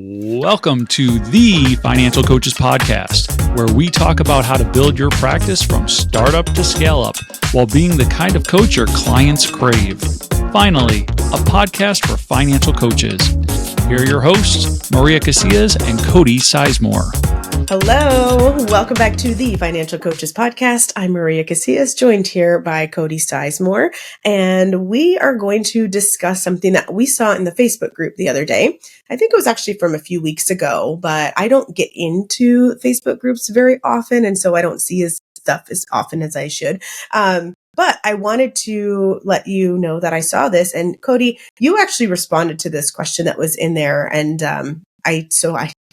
Welcome to the Financial Coaches Podcast, where we talk about how to build your practice from startup to scale up while being the kind of coach your clients crave. Finally, a podcast for financial coaches. Here are your hosts, Maria Casillas and Cody Sizemore. Hello, welcome back to the Financial Coaches Podcast. I'm Maria Casillas, joined here by Cody Sizemore, and we are going to discuss something that we saw in the Facebook group the other day. I think it was actually from a few weeks ago, but I don't get into Facebook groups very often, and so I don't see his stuff as often as I should. But I wanted to let you know that I saw this, and Cody, you actually responded to this question that was in there, and I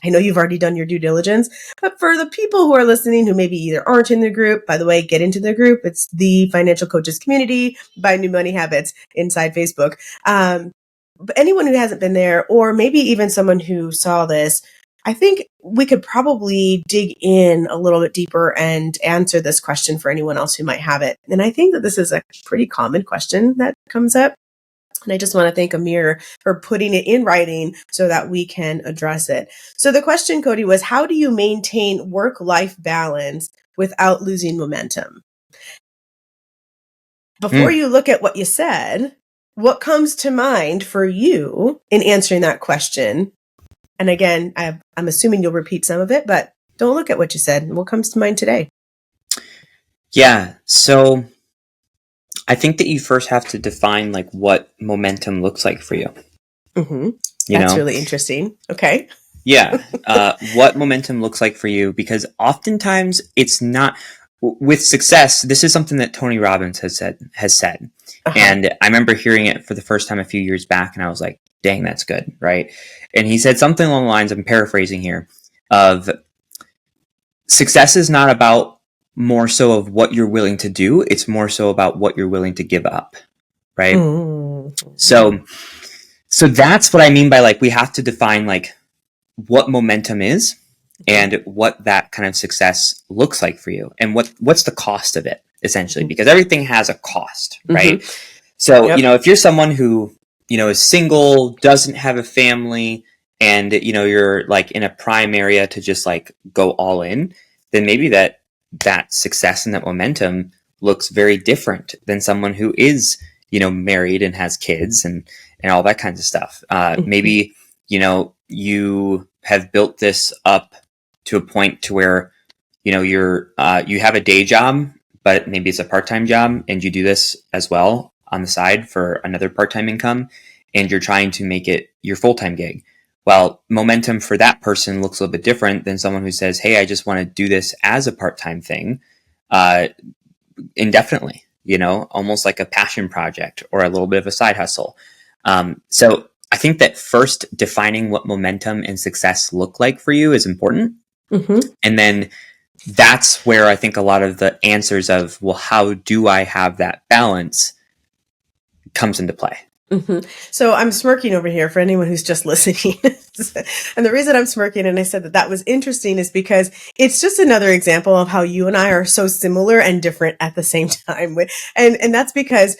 know you've already done your due diligence, but for the people who are listening who maybe either aren't in the group, by the way, get into the group. It's the Financial Coaches Community by New Money Habits inside Facebook. But anyone who hasn't been there, or maybe even someone who saw this, I think we could probably dig in a little bit deeper and answer this question for anyone else who might have it. And I think that this is a pretty common question that comes up. And I just want to thank Amir for putting it in writing so that we can address it. So the question, Cody, was how do you maintain work-life balance without losing momentum? Before you look at what you said, what comes to mind for you in answering that question? And again, I'm assuming you'll repeat some of it, but don't look at what you said. What comes to mind today? Yeah, so I think that you first have to define like what momentum looks like for you. Mm-hmm. That's really interesting. Okay. Yeah. What momentum looks like for you, because oftentimes it's not with success. This is something that Tony Robbins has said. And I remember hearing it for the first time a few years back, and I was like, dang, that's good. Right. And he said something along the lines, I'm paraphrasing here, of success is not about more so of what you're willing to do. It's more so about what you're willing to give up. Right. Mm-hmm. So that's what I mean by like, we have to define like what momentum is and what that kind of success looks like for you, and what's the cost of it essentially, because everything has a cost, right? Mm-hmm. So, if you're someone who, is single, doesn't have a family, and, you're like in a prime area to just like go all in, then maybe that success and that momentum looks very different than someone who is, married and has kids and all that kinds of stuff. Maybe, you have built this up to a point to where, you have a day job, but maybe it's a part-time job, and you do this as well on the side for another part-time income, and you're trying to make it your full-time gig. Well, momentum for that person looks a little bit different than someone who says, hey, I just want to do this as a part-time thing indefinitely, almost like a passion project or a little bit of a side hustle. So I think that first defining what momentum and success look like for you is important. Mm-hmm. And then that's where I think a lot of the answers of, well, how do I have that balance comes into play. Mm-hmm. So I'm smirking over here for anyone who's just listening. And the reason I'm smirking, and I said that was interesting, is because it's just another example of how you and I are so similar and different at the same time. And that's because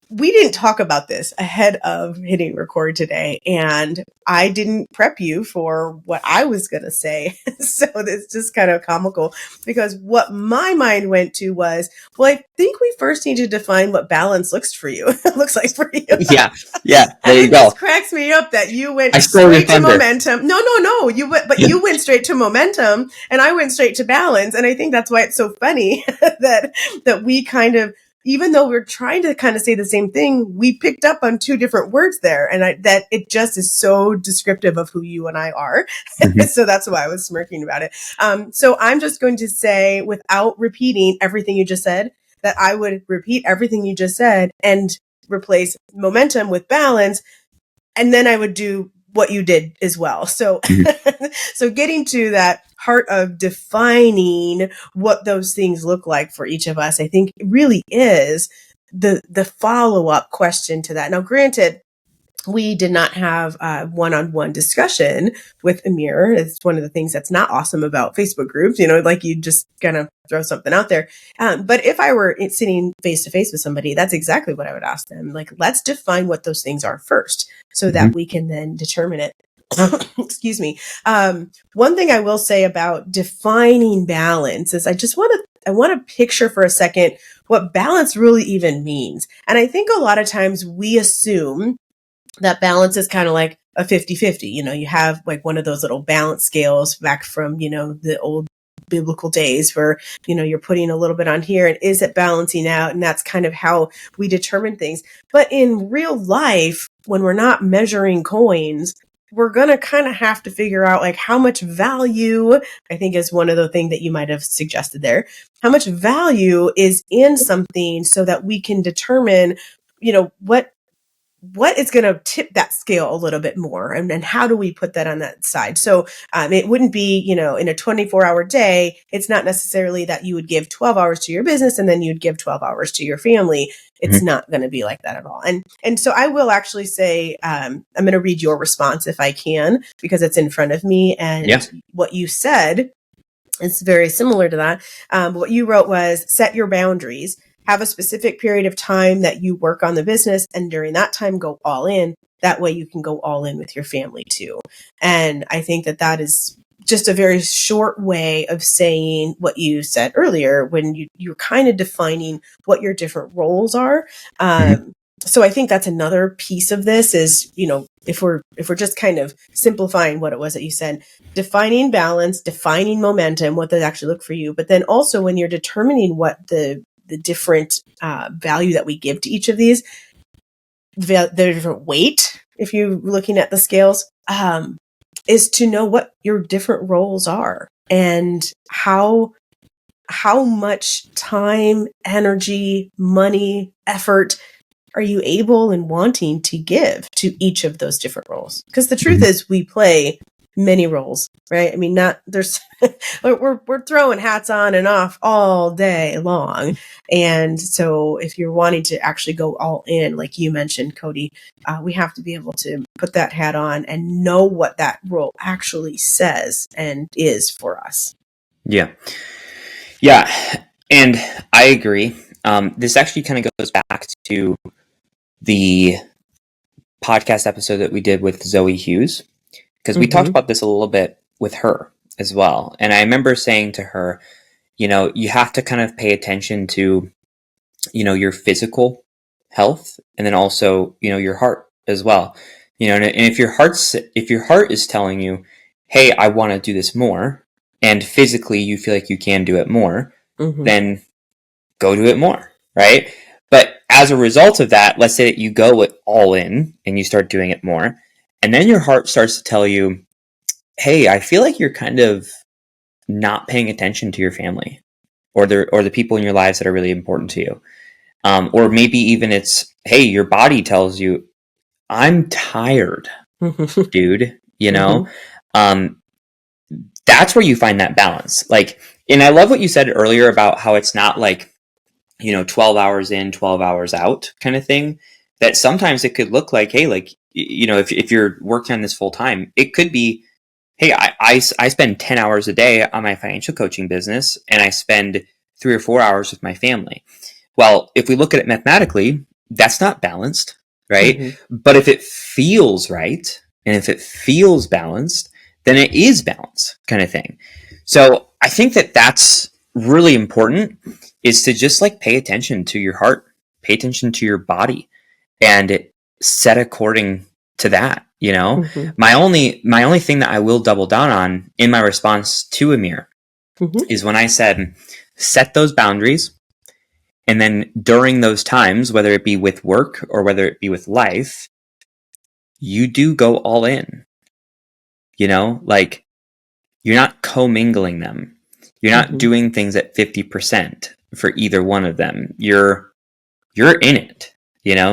we didn't talk about this ahead of hitting record today, and I didn't prep you for what I was going to say. So it's just kind of comical, because what my mind went to was, well, I think we first need to define what balance looks like for you. Yeah. There you go. It just cracks me up that you went straight to momentum. No. You went straight to momentum, and I went straight to balance. And I think that's why it's so funny that we kind of, even though we're trying to kind of say the same thing, we picked up on two different words there. And that it just is so descriptive of who you and I are. Mm-hmm. So that's why I was smirking about it. So I'm just going to say, without repeating everything you just said, that I would repeat everything you just said and replace momentum with balance. And then I would do what you did as well. So, so getting to that heart of defining what those things look like for each of us, I think really is the follow-up question to that. Now, granted, we did not have a one-on-one discussion with Amir. It's one of the things that's not awesome about Facebook groups, like you just kind of throw something out there. But if I were sitting face-to-face with somebody, that's exactly what I would ask them. Like, let's define what those things are first so that we can then determine it. excuse me. One thing I will say about defining balance is I want to picture for a second what balance really even means. And I think a lot of times we assume that balance is kind of like a 50-50. You have like one of those little balance scales back from, the old biblical days where, you're putting a little bit on here and is it balancing out? And that's kind of how we determine things. But in real life, when we're not measuring coins, we're going to kind of have to figure out like how much value, I think is one of the things that you might have suggested there, how much value is in something so that we can determine, what is going to tip that scale a little bit more, and how do we put that on that side? So it wouldn't be, in a 24-hour day, it's not necessarily that you would give 12 hours to your business and then you'd give 12 hours to your family. It's not going to be like that at all. And so I will actually say, I'm going to read your response if I can, because it's in front of me. And what you said is very similar to that. What you wrote was set your boundaries. Have a specific period of time that you work on the business, and during that time, go all in. That way you can go all in with your family too. And I think that is just a very short way of saying what you said earlier when you're kind of defining what your different roles are. So I think that's another piece of this is, if we're just kind of simplifying what it was that you said, defining balance, defining momentum, what does it actually look for you. But then also when you're determining what the different value that we give to each of these, the different weight, if you're looking at the scales, is to know what your different roles are and how much time, energy, money, effort are you able and wanting to give to each of those different roles? Because the truth is we play many roles, right? I mean, we're throwing hats on and off all day long. And so if you're wanting to actually go all in, like you mentioned, Cody, we have to be able to put that hat on and know what that role actually says and is for us. Yeah. And I agree. This actually kind of goes back to the podcast episode that we did with Zoe Hughes, because we talked about this a little bit with her as well. And I remember saying to her, you have to kind of pay attention to, your physical health and then also, your heart as well. And if your heart is telling you, hey, I want to do this more, and physically you feel like you can do it more, then go do it more, right? But as a result of that, let's say that you go all in and you start doing it more, and then your heart starts to tell you, hey, I feel like you're kind of not paying attention to your family or the people in your lives that are really important to you. Or maybe even it's, hey, your body tells you, I'm tired, dude, that's where you find that balance. Like, and I love what you said earlier about how it's not like, 12 hours in, 12 hours out kind of thing, that sometimes it could look like, hey, like, if you're working on this full time, it could be, hey, I spend 10 hours a day on my financial coaching business and I spend 3 or 4 hours with my family. Well, if we look at it mathematically, that's not balanced, right? But if it feels right and if it feels balanced, then it is balance kind of thing. So I think that that's really important, is to just like pay attention to your heart, pay attention to your body, and set according to that. My only thing that I will double down on in my response to Amir is when I said, set those boundaries. And then during those times, whether it be with work or whether it be with life, you do go all in, like you're not commingling them. You're not doing things at 50% for either one of them. You're in it,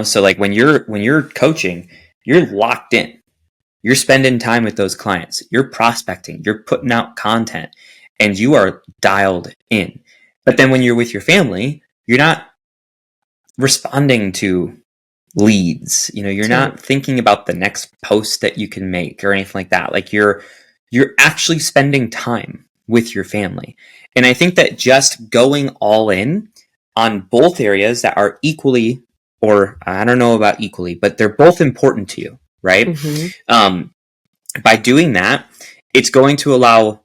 So like when you're coaching, you're locked in. You're spending time with those clients. You're prospecting. You're putting out content, and you are dialed in. But then when you're with your family, you're not responding to leads. You're not thinking about the next post that you can make or anything like that. Like you're actually spending time with your family. And I think that just going all in on both areas that are equally, or I don't know about equally, but they're both important to you, right? by doing that, it's going to allow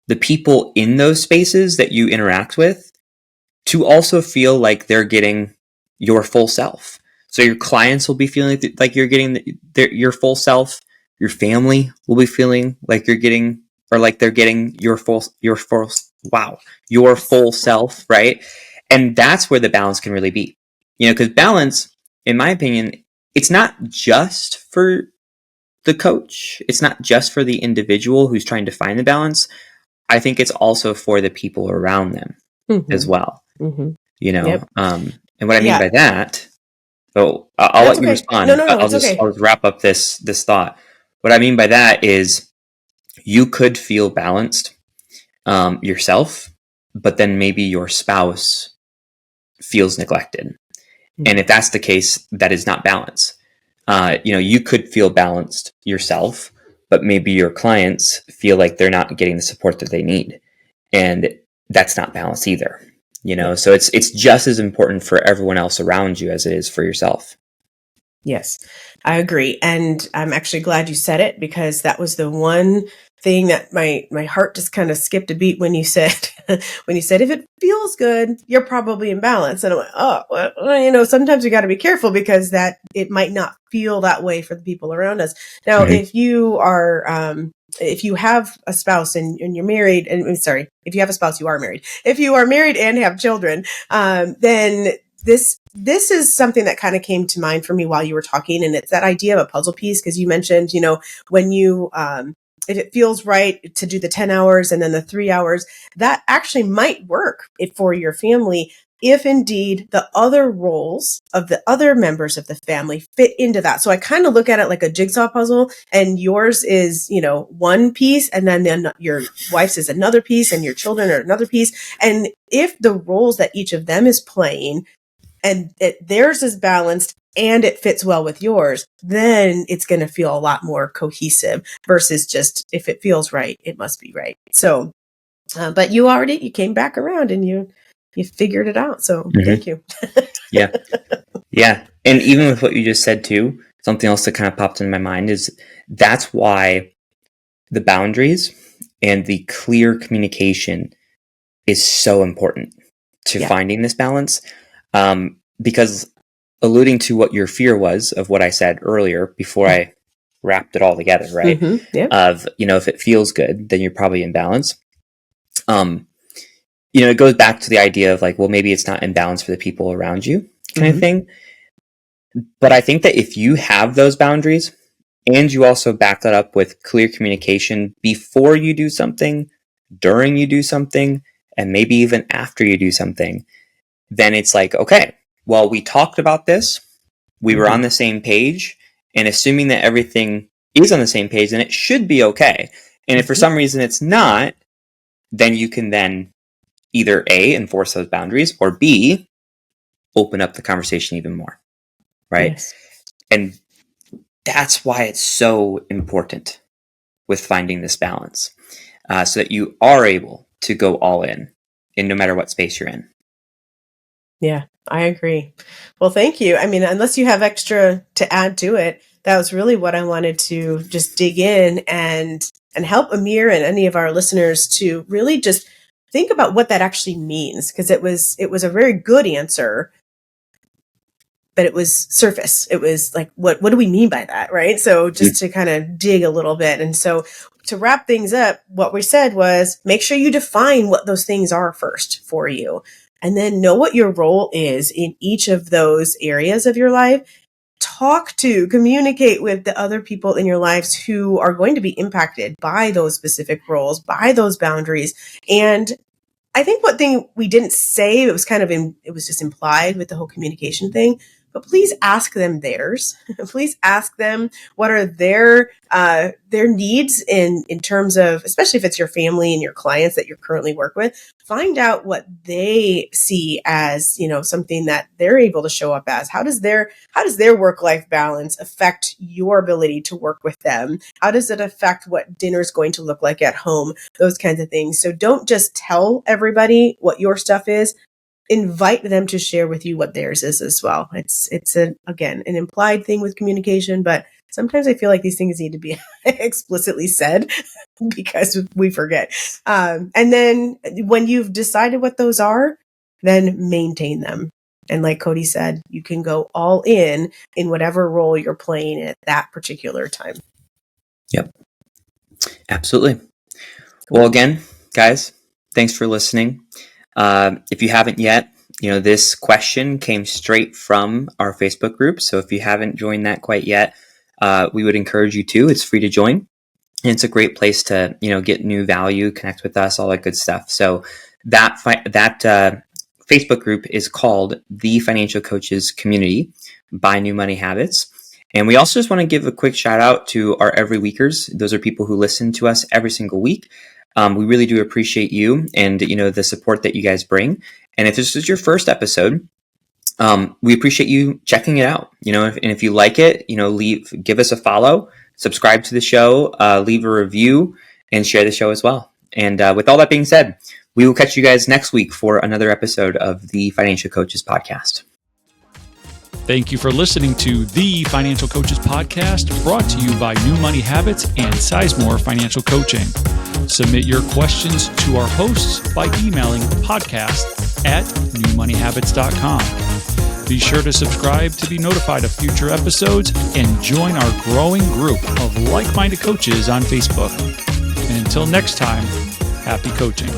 the people in those spaces that you interact with to also feel like they're getting your full self. So your clients will be feeling like you're getting your full self. Your family will be feeling like you're getting, or like they're getting your full self, right? And that's where the balance can really be. Because balance, in my opinion, it's not just for the coach. It's not just for the individual who's trying to find the balance. I think it's also for the people around them as well. Yep. And what I mean by that, so I'll That's let you okay. respond. No, I'll it's just okay. I'll just wrap up this thought. What I mean by that is you could feel balanced yourself, but then maybe your spouse feels neglected. And if that's the case, that is not balance. You could feel balanced yourself, but maybe your clients feel like they're not getting the support that they need. And that's not balance either. So it's just as important for everyone else around you as it is for yourself. Yes, I agree. And I'm actually glad you said it, because that was the one thing that my heart just kind of skipped a beat when you said, if it feels good, you're probably in balance. And I'm like, oh, well, sometimes we got to be careful, because that it might not feel that way for the people around us. Now, if you are, if you have a spouse and you're married, and if you have a spouse, you are married. If you are married and have children, then this is something that kind of came to mind for me while you were talking, and it's that idea of a puzzle piece, because you mentioned, when you if it feels right to do the 10 hours and then the 3 hours, that actually might work for your family if indeed the other roles of the other members of the family fit into that. So I kind of look at it like a jigsaw puzzle, and yours is, one piece, and then your wife's is another piece, and your children are another piece. And if the roles that each of them is playing, and theirs is balanced and it fits well with yours, then it's going to feel a lot more cohesive versus just, if it feels right, it must be right. So, but you came back around and you figured it out. So thank you. Yeah. Yeah. And even with what you just said too, something else that kind of popped in my mind is that's why the boundaries and the clear communication is so important to finding this balance. Because alluding to what your fear was of what I said earlier before I wrapped it all together, right? Of, if it feels good, then you're probably in balance. It goes back to the idea of like, well, maybe it's not in balance for the people around you kind of thing. But I think that if you have those boundaries and you also back that up with clear communication before you do something, during you do something, and maybe even after you do something, then it's like, okay, well, we talked about this, we were on the same page, and assuming that everything is on the same page, then it should be okay. And if for some reason it's not, then you can then either A, enforce those boundaries, or B, open up the conversation even more, right? Yes. And that's why it's so important with finding this balance, so that you are able to go all in no matter what space you're in. Yeah, I agree. Well, thank you. I mean, unless you have extra to add to it, that was really what I wanted to just dig in and help Amir and any of our listeners to really just think about what that actually means, because it was a very good answer, but it was surface. It was like, what do we mean by that, right? So just to kind of dig a little bit. And so to wrap things up, what we said was make sure you define what those things are first for you, and then know what your role is in each of those areas of your life. Communicate with the other people in your lives who are going to be impacted by those specific roles, by those boundaries. And I think what thing we didn't say, it was it was just implied with the whole communication thing, but please ask them theirs. Please ask them what are their needs in terms of, especially if it's your family and your clients that you currently work with. Find out what they see as, something that they're able to show up as. How does their work-life balance affect your ability to work with them? How does it affect what dinner's going to look like at home? Those kinds of things. So don't just tell everybody what your stuff is. Invite them to share with you what theirs is as well. It's again, an implied thing with communication, but Sometimes I feel like these things need to be explicitly said because we forget. And then when you've decided what those are, then maintain them. And like Cody said, you can go all in whatever role you're playing at that particular time. Yep. Absolutely. Well, again, guys, thanks for listening. If you haven't yet, this question came straight from our Facebook group. So if you haven't joined that quite yet, we would encourage you to. It's free to join. And it's a great place to, get new value, connect with us, all that good stuff. So that Facebook group is called The Financial Coaches Community by New Money Habits. And we also just want to give a quick shout out to our every weekers. Those are people who listen to us every single week. We really do appreciate you and, the support that you guys bring. And if this is your first episode, we appreciate you checking it out. And if you like it, give us a follow, subscribe to the show, leave a review, and share the show as well. And with all that being said, we will catch you guys next week for another episode of the Financial Coaches Podcast. Thank you for listening to the Financial Coaches Podcast, brought to you by New Money Habits and Sizemore Financial Coaching. Submit your questions to our hosts by emailing podcast@newmoneyhabits.com. Be sure to subscribe to be notified of future episodes and join our growing group of like-minded coaches on Facebook. And until next time, happy coaching.